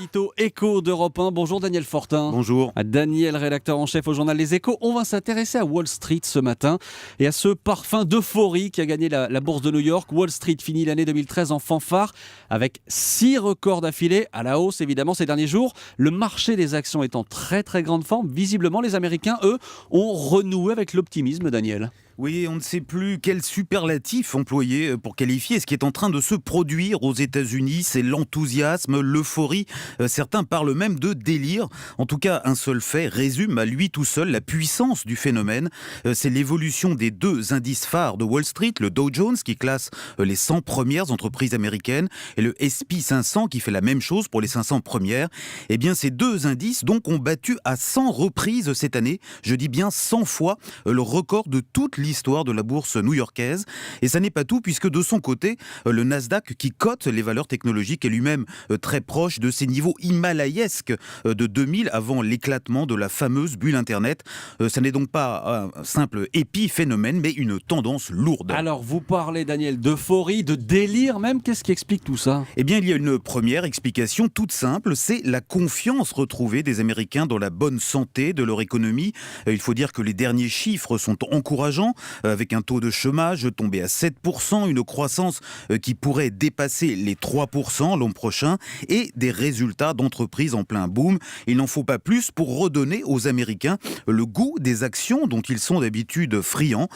l'édito Écho d'Europe 1. Bonjour Daniel Fortin. Bonjour. Daniel, rédacteur en chef au journal Les Échos. On va s'intéresser à Wall Street ce matin et à ce parfum d'euphorie qui a gagné la bourse de New York. Wall Street finit l'année 2013 en fanfare avec 6 records d'affilée à la hausse évidemment ces derniers jours. Le marché des actions est en très très grande forme. Visiblement les Américains, eux, ont renoué avec l'optimisme, Daniel. Oui, on ne sait plus quel superlatif employer pour qualifier ce qui est en train de se produire aux États-Unis. C'est l'enthousiasme, l'euphorie. Certains parlent même de délire. En tout cas, un seul fait résume à lui tout seul la puissance du phénomène. C'est l'évolution des 2 indices phares de Wall Street, le Dow Jones qui classe les 100 premières entreprises américaines et le S&P 500 qui fait la même chose pour les 500 premières. Eh bien, ces 2 indices donc ont battu à 100 reprises cette année. Je dis bien 100 fois le record de toute l'histoire de la bourse new-yorkaise. Et ça n'est pas tout puisque de son côté, le Nasdaq qui cote les valeurs technologiques est lui-même très proche de ces niveaux himalayesques de 2000 avant l'éclatement de la fameuse bulle Internet. Ça n'est donc pas un simple épiphénomène mais une tendance lourde. Alors vous parlez Daniel d'euphorie, de délire même. Qu'est-ce qui explique tout ça ? Eh bien il y a une première explication toute simple, c'est la confiance retrouvée des Américains dans la bonne santé de leur économie. Il faut dire que les derniers chiffres sont encourageants. Avec un taux de chômage tombé à 7%, une croissance qui pourrait dépasser les 3% l'an prochain et des résultats d'entreprises en plein boom. Il n'en faut pas plus pour redonner aux Américains le goût des actions dont ils sont d'habitude friands,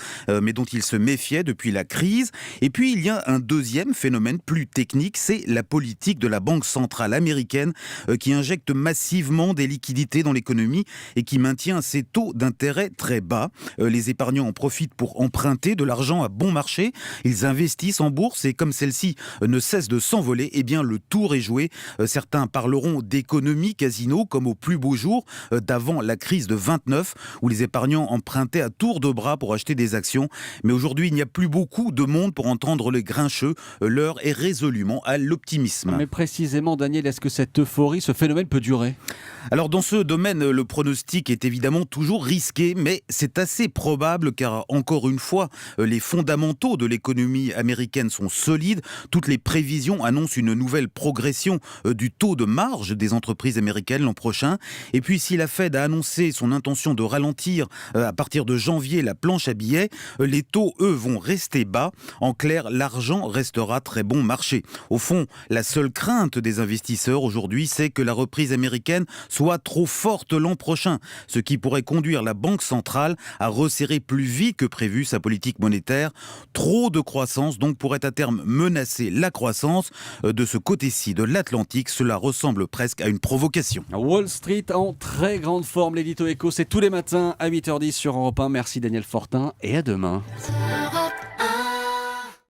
mais dont ils se méfiaient depuis la crise. Et puis il y a un deuxième phénomène plus technique, c'est la politique de la Banque centrale américaine qui injecte massivement des liquidités dans l'économie et qui maintient ses taux d'intérêt très bas. Les épargnants en profitent pour emprunter de l'argent à bon marché. Ils investissent en bourse et comme celle-ci ne cesse de s'envoler, eh bien le tour est joué. Certains parleront d'économie casino comme au plus beau jour d'avant la crise de 29 où les épargnants empruntaient à tour de bras pour acheter des actions. Mais aujourd'hui, il n'y a plus beaucoup de monde pour entendre les grincheux. L'heure est résolument à l'optimisme. Mais précisément, Daniel, est-ce que cette euphorie, ce phénomène peut durer ? Alors dans ce domaine, le pronostic est évidemment toujours risqué, mais c'est assez probable car encore une fois, les fondamentaux de l'économie américaine sont solides. Toutes les prévisions annoncent une nouvelle progression du taux de marge des entreprises américaines l'an prochain. Et puis si la Fed a annoncé son intention de ralentir à partir de janvier la planche à billets, les taux, eux, vont rester bas. En clair, l'argent restera très bon marché. Au fond, la seule crainte des investisseurs aujourd'hui, c'est que la reprise américaine soit trop forte l'an prochain, ce qui pourrait conduire la Banque centrale à resserrer plus vite que prévu sa politique monétaire. Trop de croissance donc pourrait à terme menacer la croissance. De ce côté-ci de l'Atlantique, cela ressemble presque à une provocation. Wall Street en très grande forme. L'édito Écho, c'est tous les matins à 8h10 sur Europe 1. Merci Daniel Fortin et à demain.